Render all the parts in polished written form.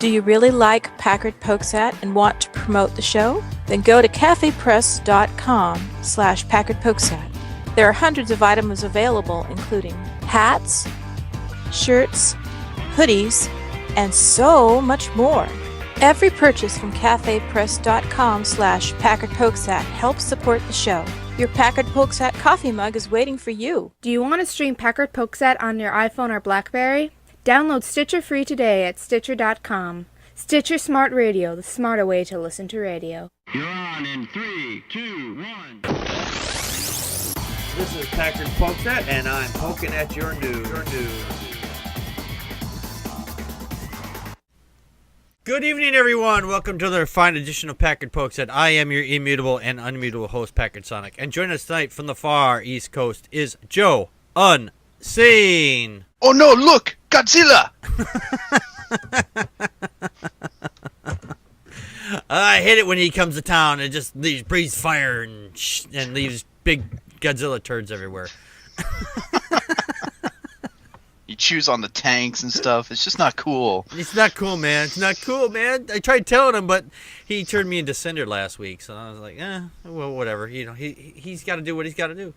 Do you really like Packard Pokes At and want to promote the show? Then go to cafepress.com/PackardPokesAt. There are hundreds of items available, including hats, shirts, hoodies, and so much more. Every purchase from cafepress.com/PackardPokesAt helps support the show. Your Packard Pokes At coffee mug is waiting for you. Do you want to stream Packard Pokes At on your iPhone or BlackBerry? Download Stitcher free today at Stitcher.com. Stitcher Smart Radio, the smarter way to listen to radio. You're on in 3, 2, 1. This is Packard Pokes At, and I'm poking at your news. Good evening, everyone. Welcome to another fine edition of Packard Pokes At. I am your immutable and unmutable host, Packard Sonic. And joining us tonight from the far East Coast is Joe Unseen. Oh no, look! Godzilla! I hate it when he comes to town and just breathes fire and leaves big Godzilla turds everywhere. He chews on the tanks and stuff. It's just not cool. It's not cool, man. It's not cool, man. I tried telling him, but he turned me into Cinder last week, so I was like, well, whatever. You know, he's got to do what he's got to do.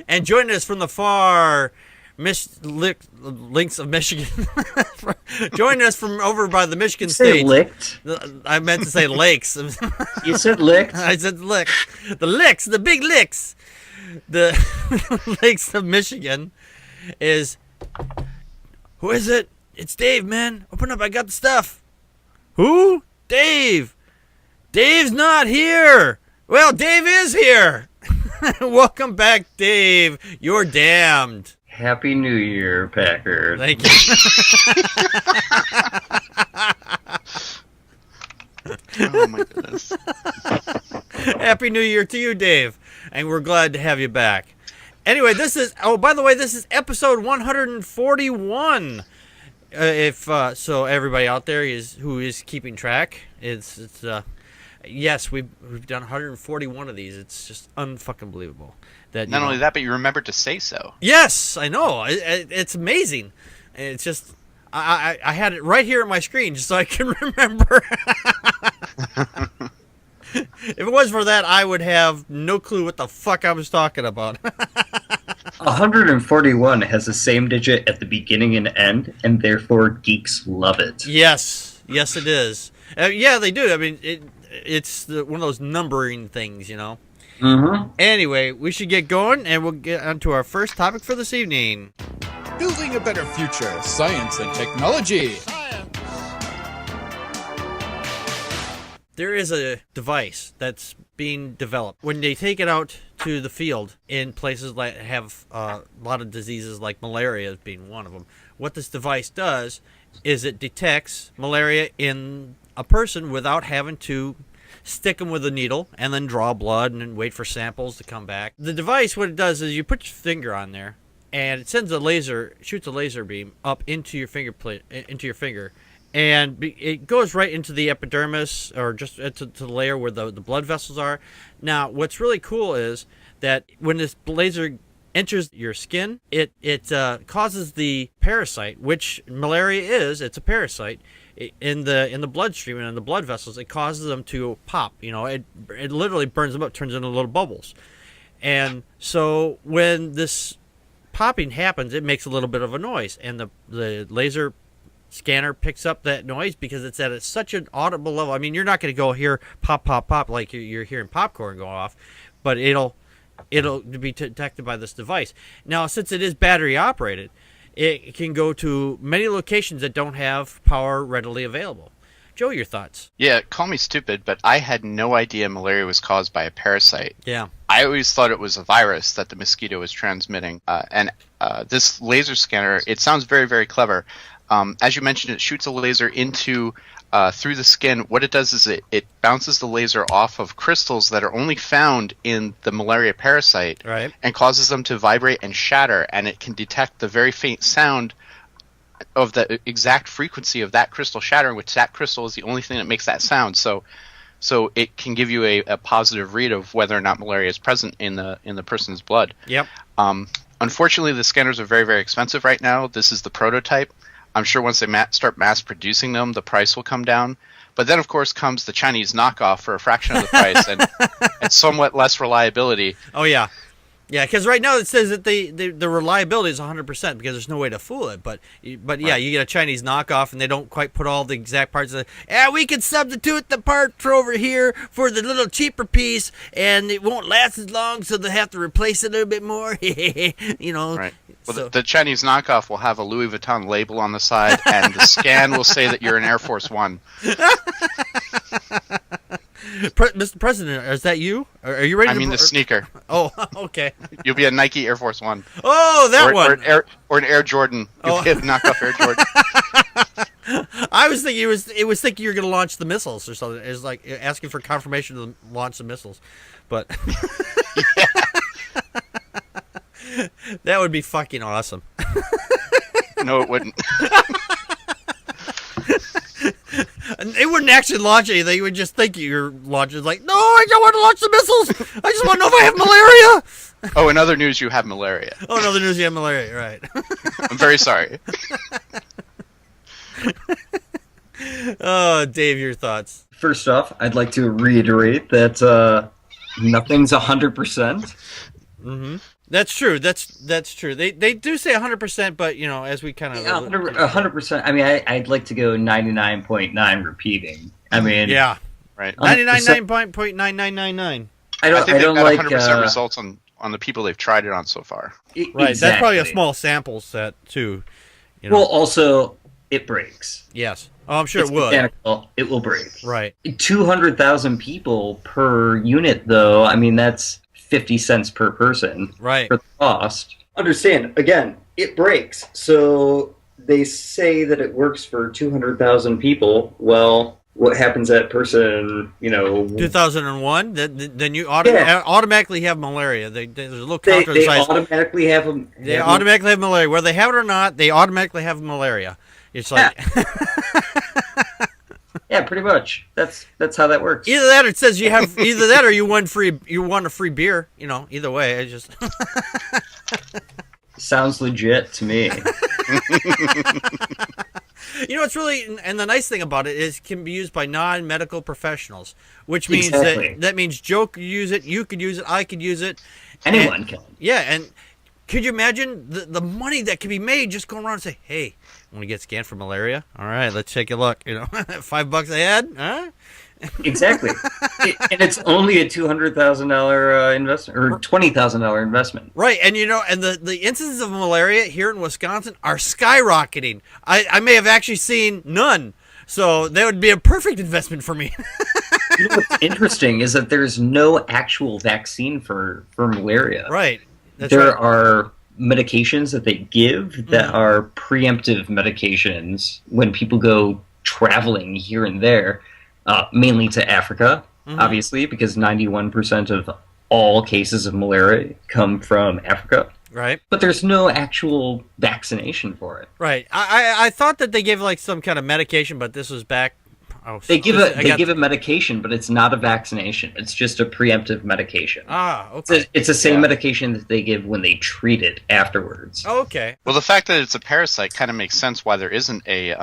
And joining us from the far links of Michigan, joining us from over by the Michigan state. Licked? I meant to say lakes. You said licked? I said licks. The licks, the big licks. The lakes of Michigan is... Who is it? It's Dave, man. Open up, I got the stuff. Who? Dave. Dave's not here. Well, Dave is here. Welcome back, Dave. You're damned. Happy New Year, Packard. Thank you. Oh my goodness. Happy New Year to you, Dave. And we're glad to have you back. Anyway, this is episode 141. So everybody out there who is keeping track, yes, we've done 141 of these. It's just unfucking believable. Not only that, but you remembered to say so. Yes, I know. It's amazing. It's just I had it right here on my screen just so I can remember. If it was for that, I would have no clue what the fuck I was talking about. 141 has the same digit at the beginning and end, and therefore geeks love it. Yes, it is. Yeah, they do. I mean, it's one of those numbering things, you know. Mm-hmm. Anyway, we should get going, and we'll get on to our first topic for this evening. Building a better future, science and technology. There is a device that's being developed. When they take it out to the field in places that have a lot of diseases like malaria as being one of them, what this device does is it detects malaria in a person without having to stick them with a needle and then draw blood and then wait for samples to come back. The device, what it does is you put your finger on there and it shoots a laser beam up into your finger, and it goes right into the epidermis, or just to the layer where the blood vessels are. Now, what's really cool is that when this laser enters your skin, it causes the parasite, which malaria is. It's a parasite in the bloodstream and in the blood vessels. It causes them to pop. You know, it literally burns them up, turns into little bubbles. And so when this popping happens, it makes a little bit of a noise, and the laser scanner picks up that noise because it's at such an audible level. I mean, you're not going to go hear pop, pop, pop like you're hearing popcorn go off, but it'll be detected by this device. Now, since it is battery operated, it can go to many locations that don't have power readily available. Joe, your thoughts? Yeah, call me stupid, but I had no idea malaria was caused by a parasite. Yeah. I always thought it was a virus that the mosquito was transmitting. And this laser scanner, it sounds very, very clever. As you mentioned, it shoots a laser into through the skin. What it does is it bounces the laser off of crystals that are only found in the malaria parasite, right, and causes them to vibrate and shatter, and it can detect the very faint sound of the exact frequency of that crystal shattering, which that crystal is the only thing that makes that sound. So it can give you a positive read of whether or not malaria is present in the person's blood. Yep. Unfortunately, the scanners are very, very expensive right now. This is the prototype. I'm sure once they start mass producing them, the price will come down. But then, of course, comes the Chinese knockoff for a fraction of the price and somewhat less reliability. Oh, yeah. Yeah, because right now it says that the reliability is 100% because there's no way to fool it. But yeah, right. You get a Chinese knockoff and they don't quite put all the exact parts of it. Yeah, we can substitute the part for over here for the little cheaper piece, and it won't last as long, so they have to replace it a little bit more. You know. Right. Well, the Chinese knockoff will have a Louis Vuitton label on the side, and the scan will say that you're an Air Force One. Mr. President, is that you? Are you ready? I mean the sneaker. Oh, okay. You'll be a Nike Air Force One. Oh, that one. Or an Air Jordan. You'll be a knockoff Air Jordan. I was thinking it was thinking you were going to launch the missiles or something. It was like asking for confirmation to launch the missiles, but that would be fucking awesome. No, it wouldn't. It wouldn't actually launch anything. You would just think you're launching. Like, no, I don't want to launch the missiles. I just want to know if I have malaria. Oh, in other news, you have malaria. Oh, in other news, you have malaria. Right. I'm very sorry. Oh, Dave, your thoughts. First off, I'd like to reiterate that nothing's 100%. Mm-hmm. That's true. That's true. They do say 100%, but you know, as we kind of 100%. I mean, I'd like to go 99.9 repeating. I mean, yeah, right. 99.99999. I think they've got like 100% results on the people they've tried it on so far. Right. Exactly. That's probably a small sample set too. You know? Well, also it breaks. Yes. Oh, I'm sure It's it would. mechanical. It will break. Right. 200,000 people per unit, though. I mean, that's 50 cents per person. Right. For the cost. Understand, again, it breaks. So they say that it works for 200,000 people. Well, what happens to that person, 2001? Then you automatically have malaria. There's a little counter they size. automatically have them. They automatically have malaria. Whether they have it or not, they automatically have malaria. It's like... Yeah, pretty much. That's how that works. Either that, or it says you have either that, or you won a free beer. Either way, I just sounds legit to me. It's really, and the nice thing about it is it can be used by non-medical professionals, which means that means Joe could use it, you could use it, I could use it, anyone can. Yeah, and could you imagine the money that could be made just going around and say, hey, want to get scanned for malaria? All right, let's take a look. $5 a head, huh? Exactly. And it's only a $200,000 investment or $20,000 investment. Right, and and the instances of malaria here in Wisconsin are skyrocketing. I may have actually seen none, so that would be a perfect investment for me. What's interesting is that there's no actual vaccine for malaria. Right. There are medications that they give that are preemptive medications when people go traveling here and there, mainly to Africa, obviously, because 91% of all cases of malaria come from Africa. Right. But there's no actual vaccination for it. Right. I thought that they gave like some kind of medication, but this was back... They give a medication, but it's not a vaccination. It's just a preemptive medication. Ah, okay. It's the same medication that they give when they treat it afterwards. Oh, okay. Well, the fact that it's a parasite kind of makes sense why there isn't a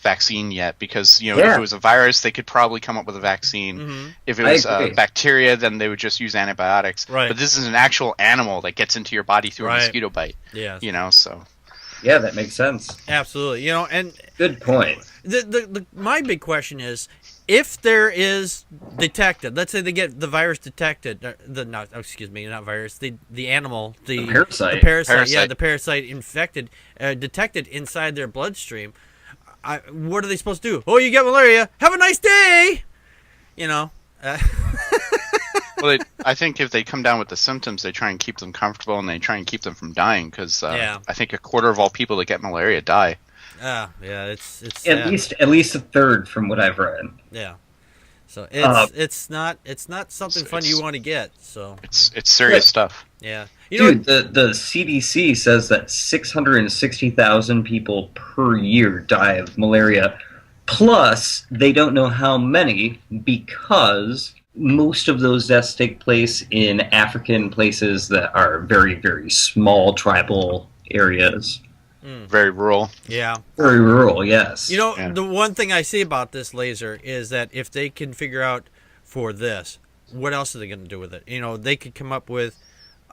vaccine yet, because if it was a virus, they could probably come up with a vaccine. Mm-hmm. If it was bacteria, then they would just use antibiotics. Right. But this is an actual animal that gets into your body through a mosquito bite. Yeah. So. Yeah, that makes sense. Absolutely. And good point. My big question is, if there is detected, let's say they get the virus detected, not virus, the animal, the parasite, the parasite infected, detected inside their bloodstream, what are they supposed to do? Oh, you get malaria. Have a nice day. Well, I think if they come down with the symptoms, they try and keep them comfortable and they try and keep them from dying because I think a quarter of all people that get malaria die. Yeah, it's at least a third from what I've read. Yeah, so it's not something fun you want to get. So it's serious stuff. Yeah, the CDC says that 660,000 people per year die of malaria. Plus, they don't know how many because most of those deaths take place in African places that are very, very small tribal areas. Very rural. Yeah. Very rural, yes. You know, Yeah. the one thing I see about this laser is that if they can figure out for this, what else are they going to do with it? You know, they could come up with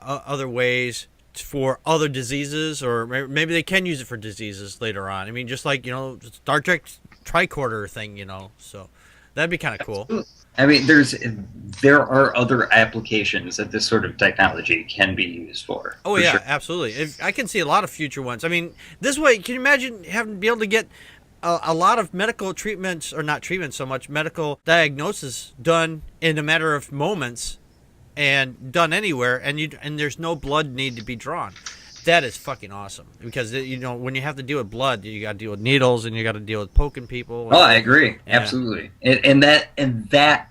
other ways for other diseases, or maybe they can use it for diseases later on. I mean, just like, you know, Star Trek tricorder thing, you know, so that'd be kind of cool. I mean, there are other applications that this sort of technology can be used for. Oh, for yeah, sure. absolutely. I can see a lot of future ones. I mean, this way, can you imagine be able to get a lot of medical treatments, or not treatments so much, medical diagnosis done in a matter of moments and done anywhere, and there's no blood need to be drawn. That is fucking awesome, because, you know, when you have to deal with blood, you got to deal with needles, and you got to deal with poking people. Oh, I agree. Yeah. Absolutely. And that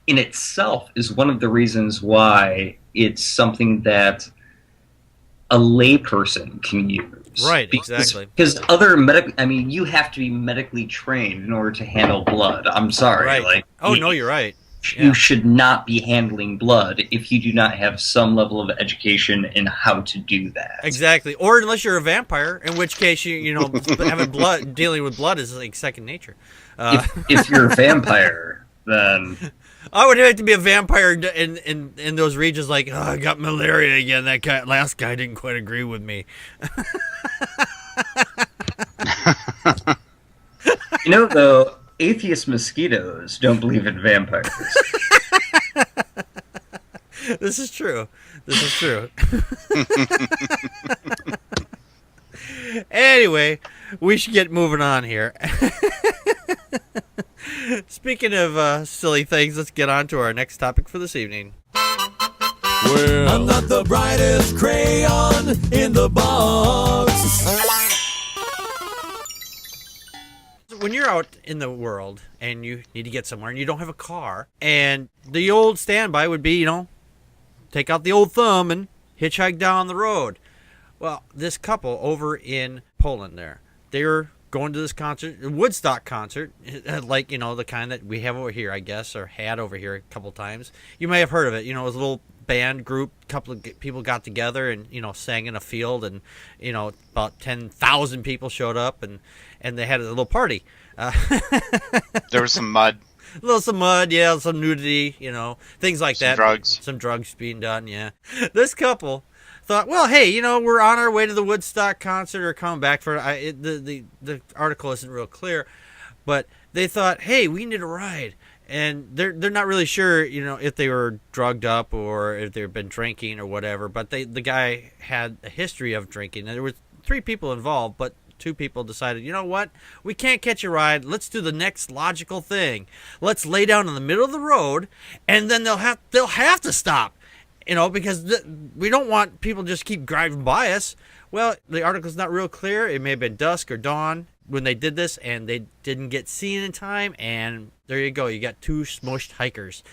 in itself is one of the reasons why it's something that a layperson can use. Right, exactly. Because you have to be medically trained in order to handle blood. I'm sorry. Right. Like, Oh, no, you're right. you Yeah. should not be handling blood if you do not have some level of education in how to do that. Exactly. Or unless you're a vampire, in which case, you know, dealing with blood is like second nature. If you're a vampire, then I would have to be a vampire in those regions, like, oh, I got malaria again. That last guy didn't quite agree with me. you know, though, atheist mosquitoes don't believe in vampires. This is true. This is true. Anyway, we should get moving on here. Speaking of silly things, let's get on to our next topic for this evening. Well, I'm not the brightest crayon in the box. When you're out in the world and you need to get somewhere and you don't have a car, and the old standby would be, you know, take out the old thumb and hitchhike down the road. Well, this couple over in Poland there, they were going to this concert, a Woodstock concert, like, you know, the kind that we have over here, I guess, or had over here a couple times. You may have heard of it. You know, it was a little band group, a couple of people got together and, you know, sang in a field, and, you know, about 10,000 people showed up, and they had a little party. There was some mud. Some mud, yeah, some nudity, you know, things like that. Some drugs being done, yeah. This couple thought, well, hey, you know, we're on our way to the Woodstock concert or coming back for it. The article isn't real clear, but they thought, hey, we need a ride. And they're not really sure, you know, if they were drugged up or if they've been drinking or whatever. But the guy had a history of drinking. And there were 3 people involved, but 2 people decided, you know what, we can't catch a ride. Let's do the next logical thing. Let's lay down in the middle of the road, and then they'll have to stop, you know, because we don't want people just keep driving by us. Well, the article's not real clear. It may have been dusk or dawn when they did this, and they didn't get seen in time, and there you go. You got 2 smushed hikers.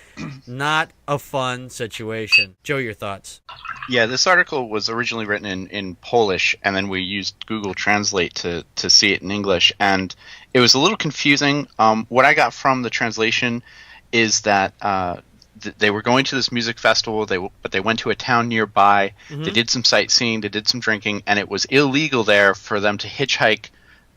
Not a fun situation. Joe, your thoughts? Yeah, this article was originally written in Polish, and then we used Google Translate to see it in English, and it was a little confusing. What I got from the translation is that they were going to this music festival, but they went to a town nearby. Mm-hmm. They did some sightseeing, they did some drinking, and it was illegal there for them to hitchhike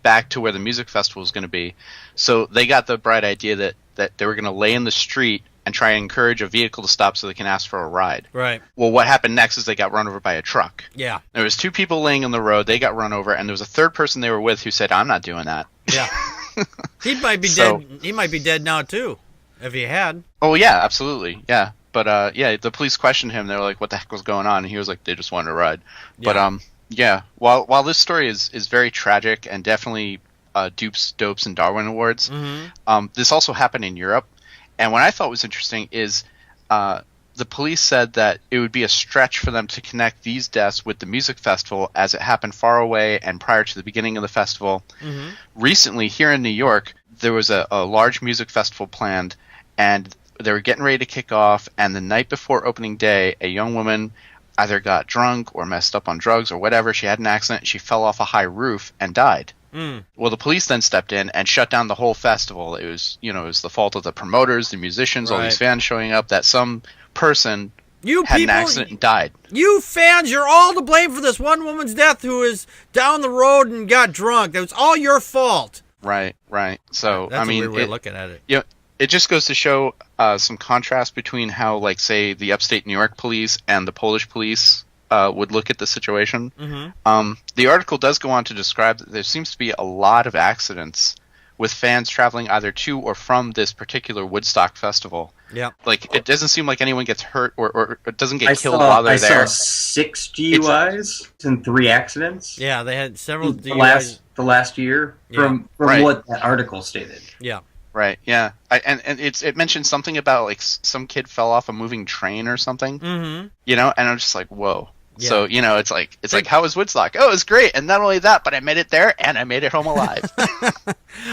back to where the music festival was going to be. So they got the bright idea that they were going to lay in the street and try and encourage a vehicle to stop so they can ask for a ride. Right. Well, what happened next is they got run over by a truck. Yeah. There was 2 people laying on the road. They got run over, and there was a 3rd person they were with who said, I'm not doing that. Yeah. He might be dead. He might be dead now, too, if he had. Oh, yeah, absolutely. Yeah. But, yeah, the police questioned him. They were like, what the heck was going on? And he was like, they just wanted a ride. Yeah. But, yeah, while this story is very tragic and definitely dupes, dopes, and Darwin Awards, mm-hmm. This also happened in Europe. And what I thought was interesting is the police said that it would be a stretch for them to connect these deaths with the music festival, as it happened far away and prior to the beginning of the festival. Mm-hmm. Recently, here in New York, there was a large music festival planned, and they were getting ready to kick off, and the night before opening day, a young woman either got drunk or messed up on drugs or whatever. She had an accident. She fell off a high roof and died. Well, the police then stepped in and shut down the whole festival. It was, it was the fault of the promoters, the musicians, all these fans showing up, that some person had an accident and died. You fans, you're all to blame for this one woman's death who is down the road and got drunk. It was all your fault. Right. So, That's a weird way of looking at it. Yeah, it just goes to show some contrast between how, like, say, the upstate New York police and the Polish police would look at the situation. The article does go on to describe that there seems to be a lot of accidents with fans traveling either to or from this particular Woodstock festival. Yeah. Like, it doesn't seem like anyone gets hurt or doesn't get killed while they're there. I saw 6 DUIs and 3 accidents. Yeah, they had several DUIs. The last year, from what that article stated. Yeah. Right, yeah. And it mentioned something about, like, some kid fell off a moving train or something. And I'm just like, whoa. Yeah. So, it's like, how was Woodstock? Oh, it was great. And not only that, but I made it there and I made it home alive.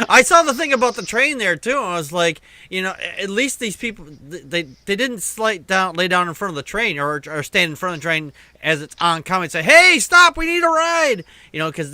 I saw the thing about the train there, too. I was like, at least these people, they didn't lay down in front of the train or stand in front of the train as it's oncoming and say, hey, stop, we need a ride. Because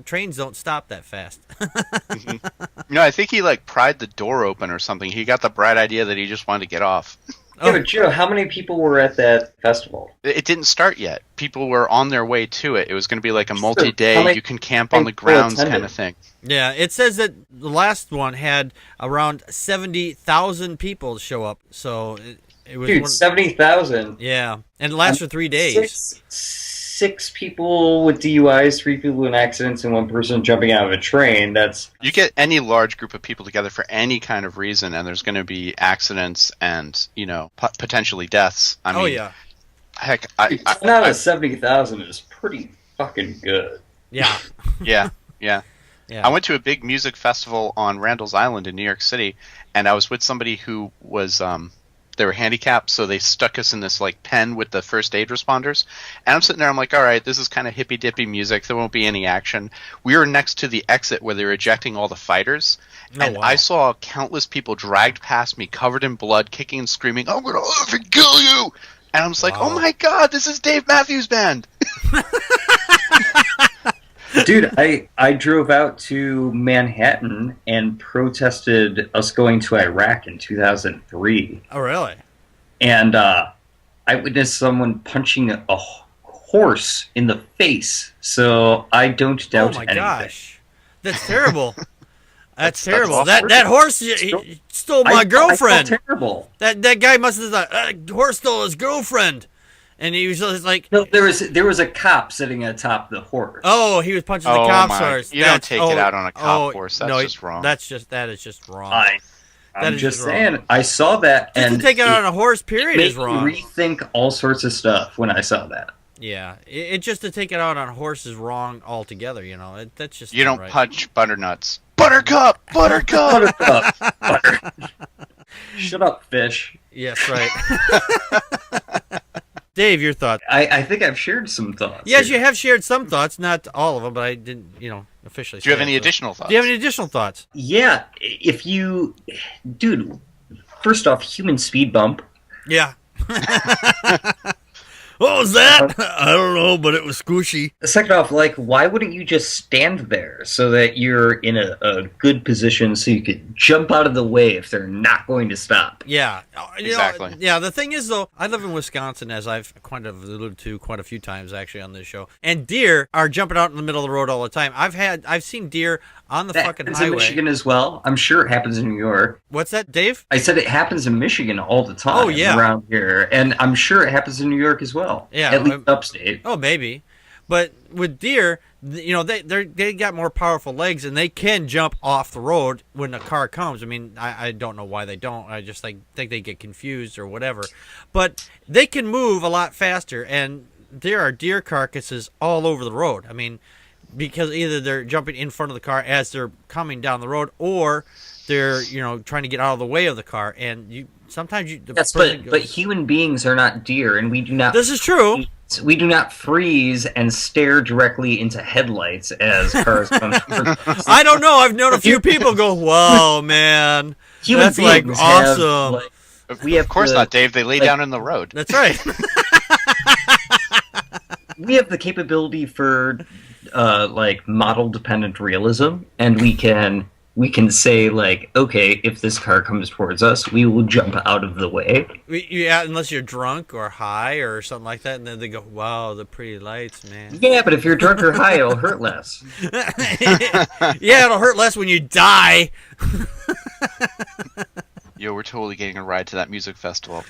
trains don't stop that fast. I think he, pried the door open or something. He got the bright idea that he just wanted to get off. Yeah, but Joe, how many people were at that festival? It didn't start yet. People were on their way to it. It was going to be like a multi-day, you can camp on the grounds kind of thing. Yeah, it says that the last one had around 70,000 people show up. So it was 70,000. Yeah, and it lasts for 3 days. Six people with DUIs, 3 people in accidents, and 1 person jumping out of a train. You get any large group of people together for any kind of reason, and there's going to be accidents and potentially deaths. I mean, yeah. Heck, 10 out of 70,000 is pretty fucking good. Yeah. Yeah. I went to a big music festival on Randall's Island in New York City, and I was with somebody who was they were handicapped, so they stuck us in this pen with the first aid responders. And I'm sitting there, I'm like, all right, this is kind of hippy dippy music. There won't be any action. We were next to the exit where they were ejecting all the fighters, and I saw countless people dragged past me, covered in blood, kicking and screaming, "I'm gonna effing kill you!" And I was like, oh my god, this is Dave Matthews Band. Dude, I drove out to Manhattan and protested us going to Iraq in 2003. Oh, really? And I witnessed someone punching a horse in the face, so I don't doubt anything. Oh, my gosh. That's terrible. That's terrible. That horse stole my girlfriend. I felt terrible. That guy must have thought, horse stole his girlfriend. And he was just like... No, there was a cop sitting atop the horse. Oh, he was punching the cop's horse. You don't take it out on a cop horse. That's just wrong. That is just wrong. I'm just saying, I saw that, and to take it out on a horse, period, is wrong. It made me rethink all sorts of stuff when I saw that. Yeah, it just to take it out on a horse is wrong altogether. That's just you don't right. punch butternuts. Buttercup. Butter. Shut up, fish. Yes, right. Dave, your thoughts? I think I've shared some thoughts. Yes, you have shared some thoughts, not all of them, but I didn't, officially. Do you have any additional thoughts? Do you have any additional thoughts? Yeah, dude, first off, human speed bump. Yeah. What was that? I don't know, but it was squishy. Second off, why wouldn't you just stand there so that you're in a good position so you could jump out of the way if they're not going to stop? Yeah. Exactly. Yeah, the thing is, though, I live in Wisconsin, as I've kind of alluded to quite a few times, actually, on this show. And deer are jumping out in the middle of the road all the time. I've seen deer on the fucking highway. In Michigan as well. I'm sure it happens in New York. What's that, Dave? I said it happens in Michigan all the time. Oh, yeah. Around here. And I'm sure it happens in New York as well. Yeah. At least upstate. Oh, maybe. But with deer, they got more powerful legs, and they can jump off the road when a car comes. I mean, I don't know why they don't. I just think they get confused or whatever. But they can move a lot faster, and there are deer carcasses all over the road. I mean, because either they're jumping in front of the car as they're coming down the road, or they're trying to get out of the way of the car, and sometimes but human beings are not deer, and we do not. This is true. We do not freeze and stare directly into headlights as cars come. I don't know. I've known a few people go, "Whoa, man, that's awesome." Of course not, Dave. They lay down in the road. That's right. we have the capability for like model dependent realism, and we can say like, okay, if this car comes towards us, we will jump out of the way. Yeah, unless you're drunk or high or something like that, and then they go, "Wow, the pretty lights, man." Yeah, but if you're drunk or high, it'll hurt less. Yeah, it'll hurt less when you die. Yo, we're totally getting a ride to that music festival.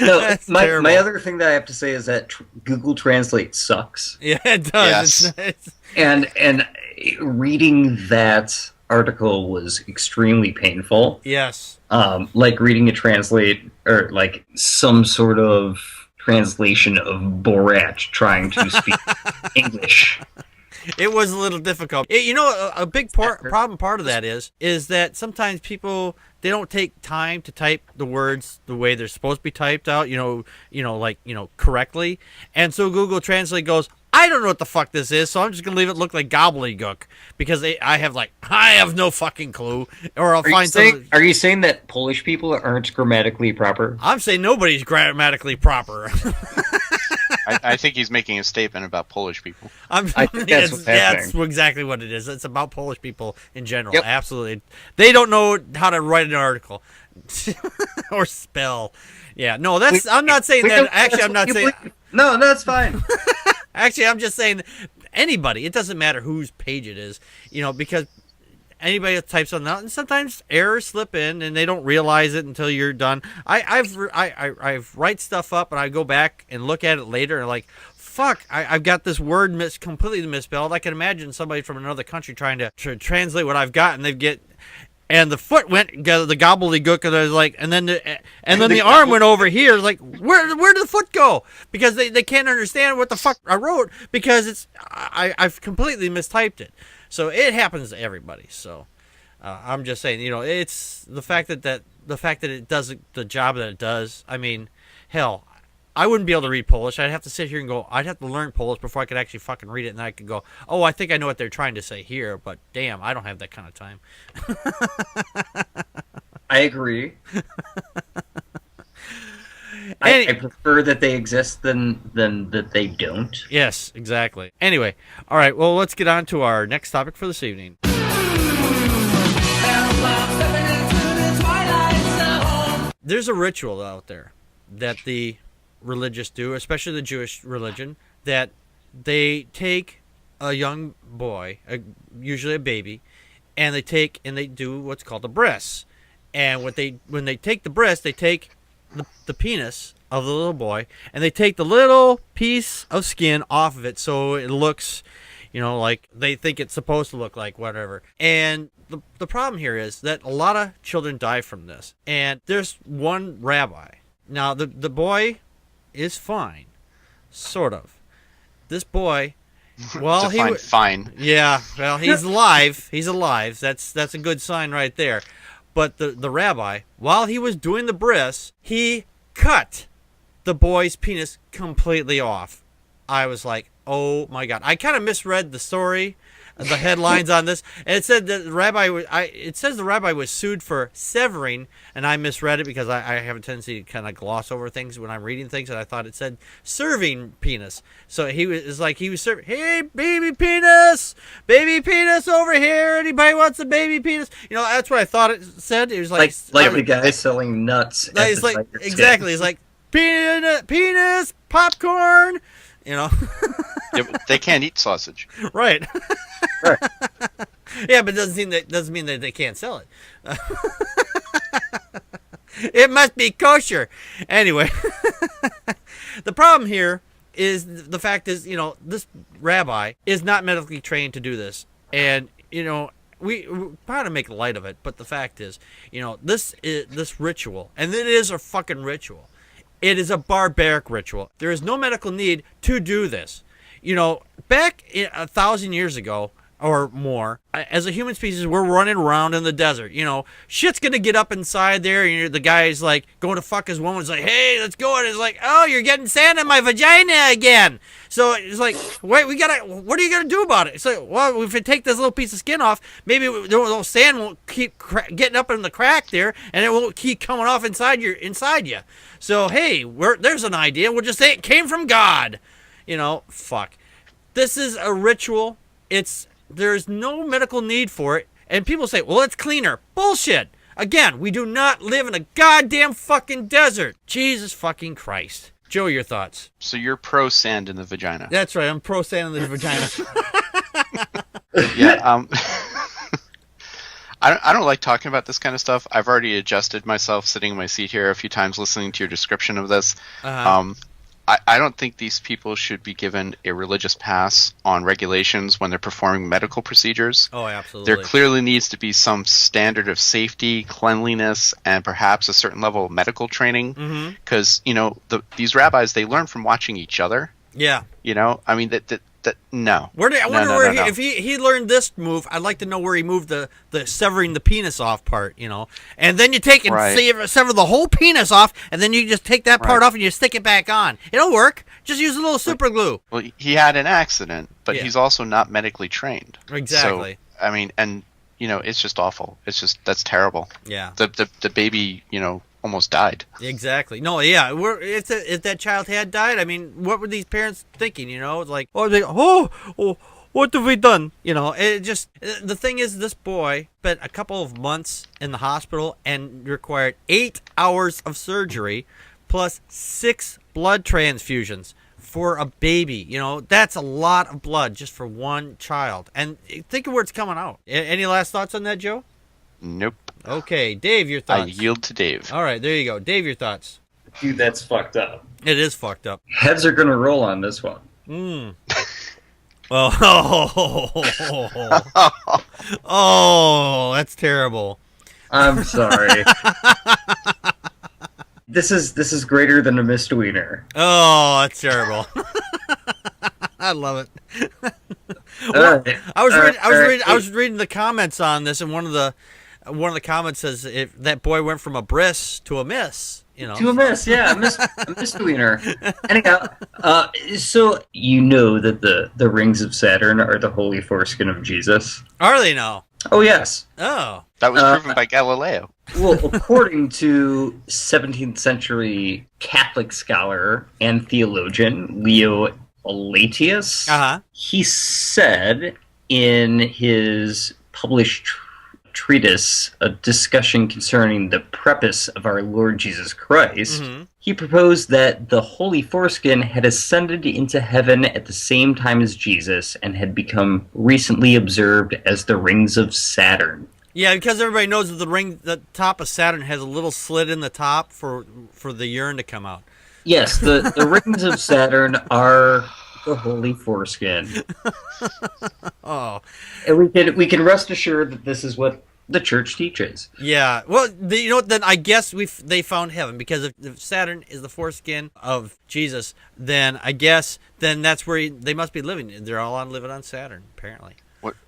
No, my other thing that I have to say is that Google Translate sucks. Yeah, it does. Yes. It's And reading that article was extremely painful. yes. Like reading a translate or like some sort of translation of Borat trying to speak English. It was a little difficult. A big part of that is that sometimes people, they don't take time to type the words the way they're supposed to be typed out, correctly. And so Google Translate goes, I don't know what the fuck this is, so I'm just going to leave it look like gobbledygook because I have no fucking clue. Or I'll find something. Are you saying that Polish people aren't grammatically proper? I'm saying nobody's grammatically proper. I think he's making a statement about Polish people. I think that's what's happening. That's exactly what it is. It's about Polish people in general. Yep. Absolutely. They don't know how to write an article or spell. Yeah, no, I'm not saying that. Actually, I'm not saying. No, that's fine. Actually, I'm just saying anybody. It doesn't matter whose page it is, because anybody that types something out, and sometimes errors slip in, and they don't realize it until you're done. I've write stuff up, and I go back and look at it later, and like, fuck, I've got this word completely misspelled. I can imagine somebody from another country trying to translate what I've got, and the foot went the gobbledygook, and I was like, and then the arm went over here. Like, where did the foot go? Because they can't understand what the fuck I wrote because I've completely mistyped it. So it happens to everybody. So I'm just saying, it's the fact that it does the job that it does. I mean, hell, I wouldn't be able to read Polish. I'd have to sit here and go, I'd have to learn Polish before I could actually fucking read it, and I could go, oh, I think I know what they're trying to say here, but damn, I don't have that kind of time. I agree. I prefer that they exist than that they don't. Yes, exactly. Anyway, all right, well, let's get on to our next topic for this evening. There's a ritual out there that the religious do, especially the Jewish religion, that they take a young boy, usually a baby, and they do what's called a bris. And when they take the bris, they take the penis of the little boy, and they take the little piece of skin off of it so it looks, like they think it's supposed to look like, whatever. And the problem here is that a lot of children die from this. And there's one rabbi. Now, the boy is fine, sort of. This boy, well, fine. Yeah, well, he's alive. He's alive. That's a good sign right there. But the rabbi, while he was doing the bris, he cut the boy's penis completely off. I was like, oh my God. I kind of misread the story, the headlines on this. And it said that it says the rabbi was sued for severing, and I misread it because I have a tendency to kind of gloss over things when I'm reading things, and I thought it said serving penis. So he was serving, hey, baby penis over here. Anybody wants a baby penis? That's what I thought it said. It was like the guy selling nuts. It's like, exactly. It's like penis, popcorn. Yeah, but they can't eat sausage. Right. Right. Yeah, but it doesn't mean that they can't sell it. It must be kosher. Anyway, the problem here is the fact is, this rabbi is not medically trained to do this. And, we try to make light of it, but the fact is, this ritual, and it is a fucking ritual. It is a barbaric ritual. There is no medical need to do this. Back 1,000 years ago, or more. As a human species, we're running around in the desert. You know, shit's gonna get up inside there. And the guy's like going to fuck his woman. It's like, hey, let's go. And it's like, oh, you're getting sand in my vagina again. So it's like, wait, what are you gonna do about it? It's like, well, if you take this little piece of skin off, maybe the little sand won't keep getting up in the crack there, and it won't keep coming off inside you. So hey, there's an idea. We'll just say it came from God. You know, fuck. This is a ritual. There's no medical need for it. And people say, well, it's cleaner. Bullshit. Again, we do not live in a goddamn fucking desert. Jesus fucking Christ. Joe, your thoughts? So you're pro sand in the vagina. That's right. I'm pro sand in the vagina. Yeah. I don't like talking about this kind of stuff. I've already adjusted myself sitting in my seat here a few times listening to your description of this. Uh-huh. I don't think these people should be given a religious pass on regulations when they're performing medical procedures. Oh, absolutely. There clearly needs to be some standard of safety, cleanliness, and perhaps a certain level of medical training. Because, you know, these rabbis, they learn from watching each other. Yeah. You know, I mean, no. I wonder where no. if he learned this move. I'd like to know where he moved the severing the penis off part, you know. And then you take and sever the whole penis off, and then you just take that part off and you stick it back on. It'll work. Just use a little super glue. Well, he had an accident, but he's also not medically trained. Exactly. So, I mean, and, you know, it's just awful. That's terrible. Yeah. The baby, you know, almost died. Exactly. No, yeah. If that child had died, I mean, what were these parents thinking? You know, it's like, oh, what have we done? You know, it just, the thing is, this boy spent a couple of months in the hospital and required 8 hours of surgery plus 6 blood transfusions for a baby. You know, that's a lot of blood just for one child. And think of where it's coming out. Any last thoughts on that, Joe? Nope. Okay, Dave, your thoughts. I yield to Dave. All right, there you go. Dave, your thoughts. Dude, that's fucked up. It is fucked up. Heads are gonna roll on this one. Oh, that's terrible. I'm sorry. This is greater than a misdemeanor. Oh, that's terrible. I love it. I was reading the comments on this, and one of the comments says if that boy went from a bris to a miss, you know. To a miss, yeah, a misdemeanor. Anyhow, so you know that the rings of Saturn are the holy foreskin of Jesus. Are they now? Oh yes. Oh. That was proven by Galileo. Well, according to 17th century Catholic scholar and theologian Leo Alatius, he said in his published treatise, A Discussion Concerning the Preface of Our Lord Jesus Christ, he proposed that the holy foreskin had ascended into heaven at the same time as Jesus and had become recently observed as the rings of Saturn. Yeah, because everybody knows that the top of Saturn has a little slit in the top for the urine to come out. Yes, the rings of Saturn are the holy foreskin. Oh, and we can rest assured that this is what the church teaches. Yeah, well, you know, then I guess they found heaven, because if Saturn is the foreskin of Jesus, then I guess that's where they must be living. They're all living on Saturn, apparently.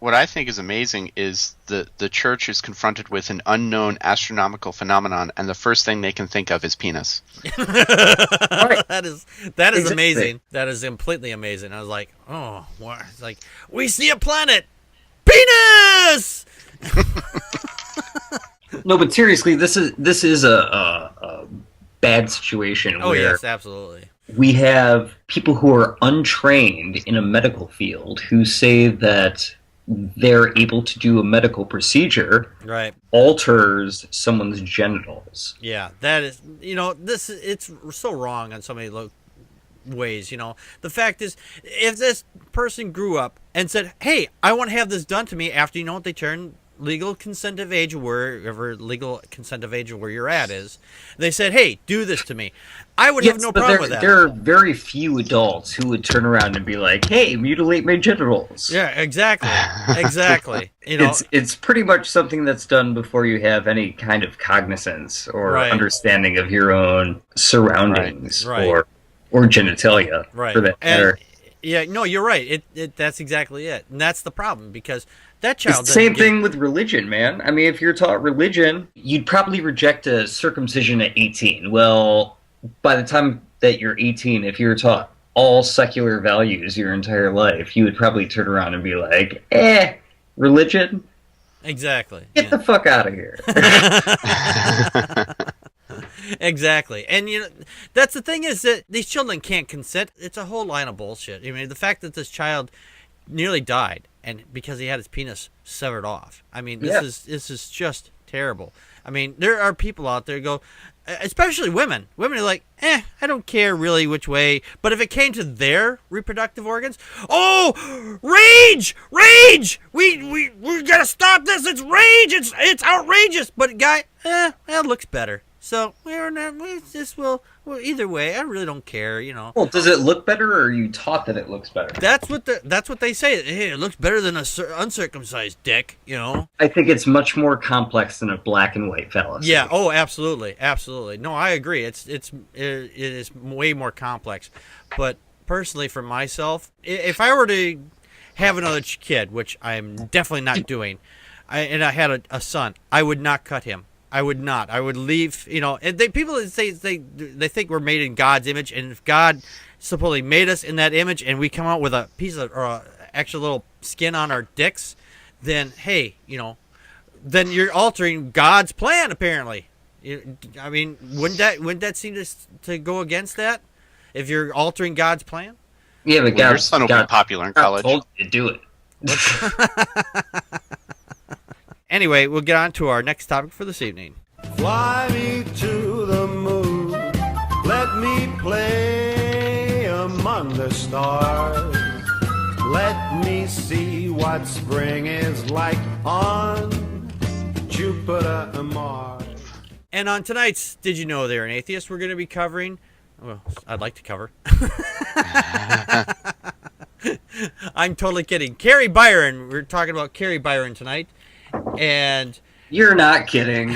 What I think is amazing is the church is confronted with an unknown astronomical phenomenon, and the first thing they can think of is penis. That is amazing. That is completely amazing. I was like, oh, what? It's like, we see a planet, penis. No, but seriously, this is a bad situation. Oh, where yes, absolutely. We have people who are untrained in a medical field who say that they're able to do a medical procedure, right, alters someone's genitals. Yeah, that is, you know, it's so wrong on so many ways, you know. The fact is, if this person grew up and said, hey, I want to have this done to me after, you know, they turn legal consent of age, wherever legal consent of age where you're at is, they said, hey, do this to me, I would have no problem with that. There are very few adults who would turn around and be like, hey, mutilate my genitals. Yeah, exactly. You know, it's pretty much something that's done before you have any kind of cognizance or understanding of your own surroundings or genitalia, for that matter. Yeah, no, you're right. That's exactly it. And that's the problem, because that child... It's the same thing with religion, man. I mean, if you're taught religion, you'd probably reject a circumcision at 18. Well, by the time that you're 18, if you're taught all secular values your entire life, you would probably turn around and be like, religion? Exactly. Get the fuck out of here. Exactly. And, that's the thing, is that these children can't consent. It's a whole line of bullshit. I mean, the fact that this child nearly died and because he had his penis severed off. I mean, this is just terrible. I mean, there are people out there who go, especially women. Women are like, I don't care really which way. But if it came to their reproductive organs, rage! We gotta stop this. It's rage. It's outrageous. But guy, it looks better. So either way, I really don't care, Well, does it look better, or are you taught that it looks better? That's what they say. Hey, it looks better than a uncircumcised dick, I think it's much more complex than a black and white fallacy. Yeah. Oh, absolutely. No, I agree. It is way more complex. But personally, for myself, if I were to have another kid, which I'm definitely not doing, and I had a son, I would not cut him. I would not. I would leave, and people say they think we're made in God's image, and if God supposedly made us in that image and we come out with a piece of, or a extra little skin on our dicks, then, hey, then you're altering God's plan, apparently. I mean, wouldn't that seem to go against that, if you're altering God's plan? Yeah, but your son will be popular in college. Told you to do it. Anyway, we'll get on to our next topic for this evening. Fly me to the moon. Let me play among the stars. Let me see what spring is like on Jupiter and Mars. And on tonight's Did You Know They're an Atheist, we're going to be covering... Well, I'd like to cover. I'm totally kidding. Carrie Byron. We're talking about Carrie Byron tonight. And you're not kidding.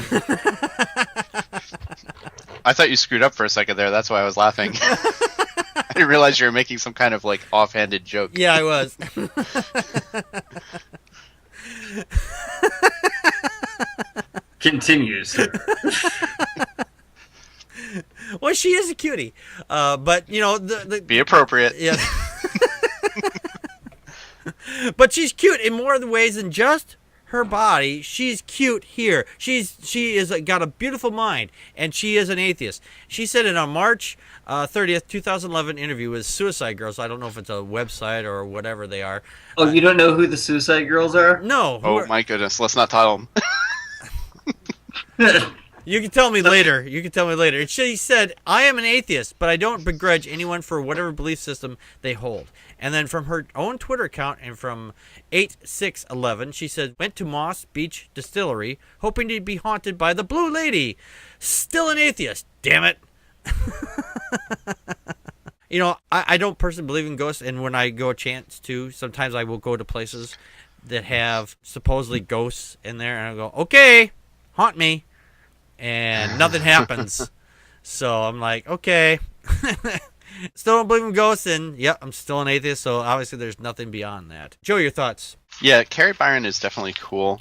I thought you screwed up for a second there. That's why I was laughing. I didn't realize you were making some kind of offhanded joke. Yeah, I was. Continue, sir. Well, she is a cutie, but be appropriate. Yeah. But she's cute in more ways than just her body. She's cute here. She is got a beautiful mind, and she is an atheist. She said in a March 30th, 2011 interview with Suicide Girls. I don't know if it's a website or whatever they are. Oh, you don't know who the Suicide Girls are? No. My goodness. Let's not tell them. You can tell me later. She said, I am an atheist, but I don't begrudge anyone for whatever belief system they hold. And then from her own Twitter account and from 8/6/11, she said, went to Moss Beach Distillery, hoping to be haunted by the Blue Lady. Still an atheist, damn it. I don't personally believe in ghosts, and when I go a chance to, sometimes I will go to places that have supposedly ghosts in there, and I go, okay, haunt me. And nothing happens. So I'm like, okay. Still don't believe in ghosts, and yep, I'm still an atheist, so obviously there's nothing beyond that. Joe, your thoughts? Yeah, Carrie Byron is definitely cool.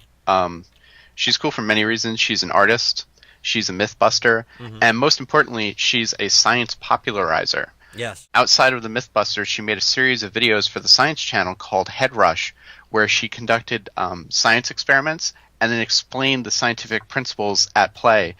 She's cool for many reasons. She's an artist, she's a mythbuster, and most importantly, she's a science popularizer. Yes. Outside of the Mythbusters, she made a series of videos for the Science Channel called Head Rush, where she conducted science experiments and then explained the scientific principles at play.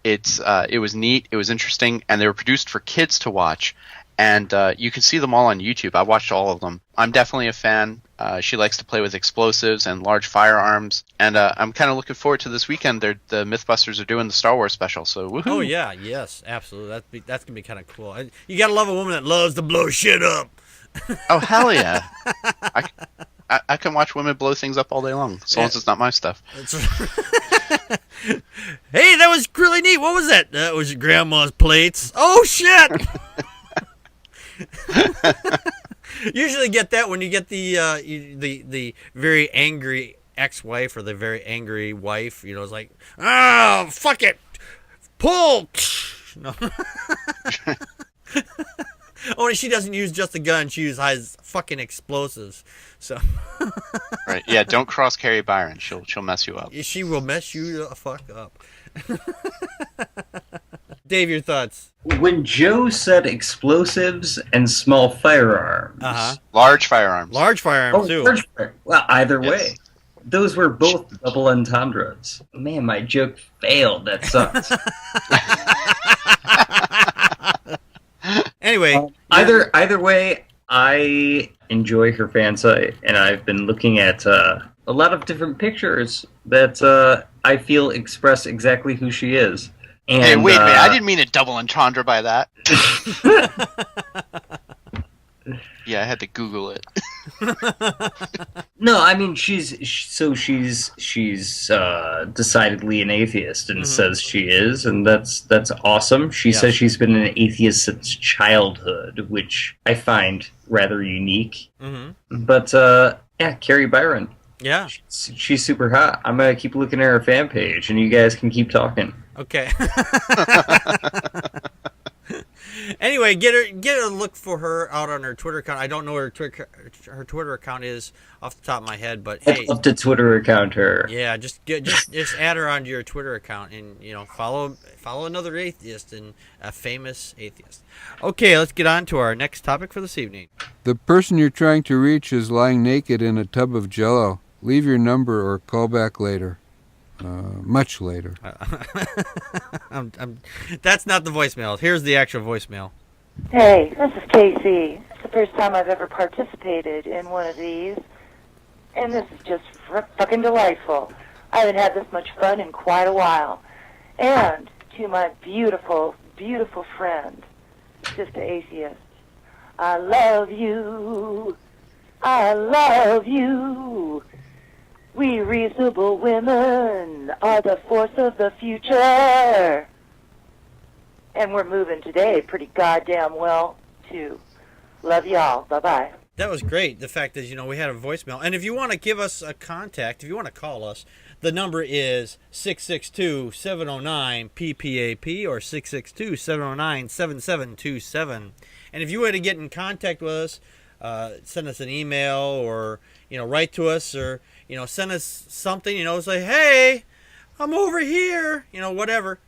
It was neat, it was interesting, and they were produced for kids to watch. And you can see them all on YouTube. I watched all of them. I'm definitely a fan. She likes to play with explosives and large firearms. And I'm kind of looking forward to this weekend. The Mythbusters are doing the Star Wars special, so woohoo. Oh, yeah, yes, absolutely. That's going to be kind of cool. You got to love a woman that loves to blow shit up. Oh, hell yeah. I can watch women blow things up all day long, as long as it's not my stuff. Hey, that was really neat. What was that? That was your grandma's plates. Oh, shit! Usually get that when you get the very angry ex-wife or the very angry wife. It's like, oh, fuck it, pull. No. Only she doesn't use just a gun. She uses fucking explosives. So. Right. Yeah. Don't cross Carrie Byron. She'll mess you up. She will mess you the fuck up. Dave, your thoughts? When Joe said explosives and small firearms. Large firearms. Large firearms, too. Well, either Yes. way. Those were both double entendres. Man, my joke failed. That sucks. Anyway. Either way, I enjoy her fan site, and I've been looking at a lot of different pictures that I feel express exactly who she is. And, hey, wait a minute. I didn't mean a double entendre by that. Yeah, I had to Google it. No, I mean she's decidedly an atheist and says she is, and that's awesome. She says she's been an atheist since childhood, which I find rather unique. But yeah, Carrie Byron. Yeah, she's super hot. I'm gonna keep looking at her fan page, and you guys can keep talking. Okay. Anyway, get a look for her out on her Twitter account. I don't know what her Twitter account is off the top of my head, but hey, I'd love to Twitter account her. Yeah, just add her onto your Twitter account and follow another atheist and a famous atheist. Okay, let's get on to our next topic for this evening. The person you're trying to reach is lying naked in a tub of Jell-O. Leave your number or call back later. Much later. That's not the voicemail. Here's the actual voicemail. Hey, this is Casey. It's the first time I've ever participated in one of these, and this is just fucking delightful. I haven't had this much fun in quite a while. And to my beautiful, beautiful friend, Sister Atheist, I love you. I love you. We reasonable women are the force of the future. And we're moving today pretty goddamn well, too. Love y'all. Bye-bye. That was great. The fact is, we had a voicemail. And if you want to give us a contact, if you want to call us, the number is 662-709-PPAP or 662-709-7727. And if you were to get in contact with us, send us an email or, write to us or, send us something, say, hey, I'm over here, whatever.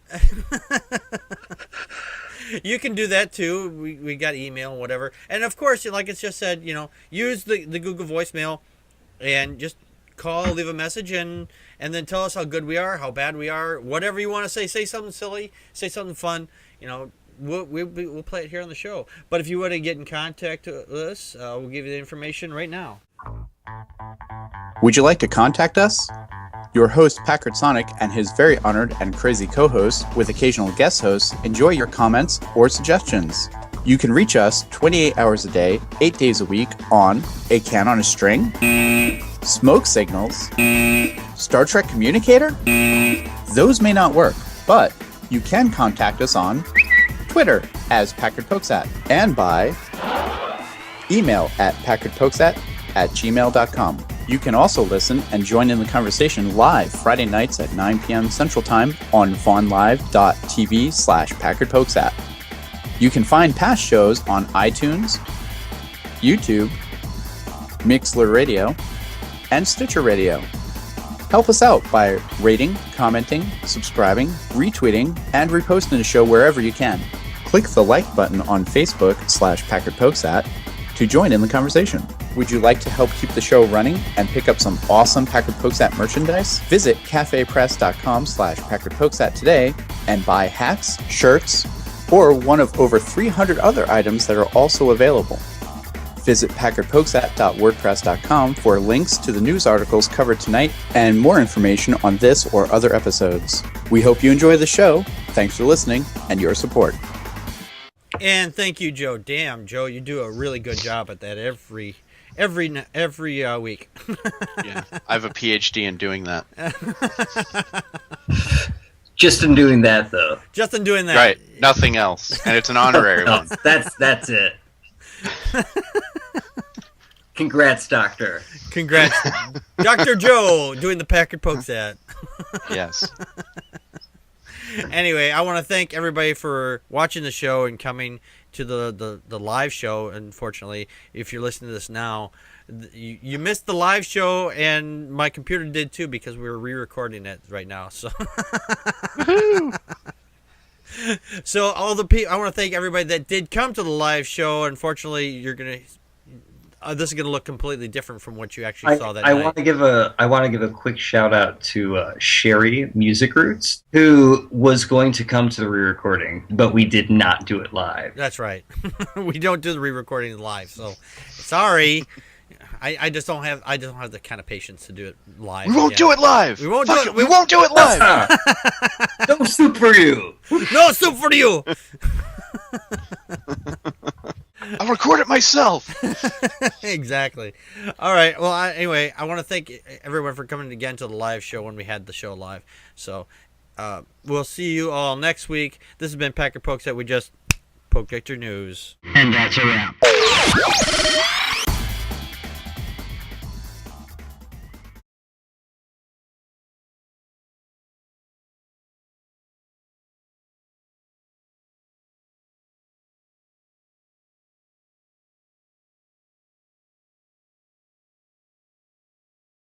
You can do that too. We got email and whatever. And of course, like it's just said, use the Google voicemail and just call, leave a message, and then tell us how good we are, how bad we are, whatever you want to say. Say something silly, say something fun, We'll play it here on the show. But if you want to get in contact with us, we'll give you the information right now. Would you like to contact us? Your host, Packard Sonic, and his very honored and crazy co-host, with occasional guest hosts, enjoy your comments or suggestions. You can reach us 28 hours a day, 8 days a week on A Can on a String, Smoke Signals, Star Trek Communicator? Those may not work, but you can contact us on Twitter as Packard Pokes At, and by email at packardpokesat@gmail.com. You can also listen and join in the conversation live Friday nights at 9 p.m. Central Time on vonlive.tv/PackardPokesAt. You can find past shows on iTunes, YouTube, Mixler Radio, and Stitcher Radio. Help us out by rating, commenting, subscribing, retweeting, and reposting the show wherever you can. Click the like button on Facebook/PackardPokesAt to join in the conversation. Would you like to help keep the show running and pick up some awesome Packard Pokesat merchandise? Visit cafepress.com/PackardPokesat today and buy hats, shirts, or one of over 300 other items that are also available. Visit packardpokesat.wordpress.com for links to the news articles covered tonight and more information on this or other episodes. We hope you enjoy the show. Thanks for listening and your support. And thank you, Joe. Damn, Joe, you do a really good job at that every week. Yeah, I have a PhD in doing that. Just in doing that, though. Just in doing that. Right, nothing else. And it's an honorary one. That's it. Congrats, Doctor. Congrats. Dr. Joe doing the Packard Pokes At. Yes. Anyway, I want to thank everybody for watching the show and coming to the live show. Unfortunately, if you're listening to this now, you missed the live show, and my computer did too because we were re-recording it right now. So, so all the people, I want to thank everybody that did come to the live show. Unfortunately, you're gonna. This is going to look completely different from what you actually saw that night. I want to give a quick shout out to Sherry Music Roots, who was going to come to the re-recording, but we did not do it live. That's right. We don't do the re-recording live, so sorry. I just don't have the kind of patience to do it live. We won't do it live. We won't do it. We won't do it live. No soup for you. No soup for you. I'll record it myself. Exactly. All right. Well, anyway, I want to thank everyone for coming again to the live show when we had the show live. So we'll see you all next week. This has been Packard Pokes At. We just poked at your news. And that's a wrap.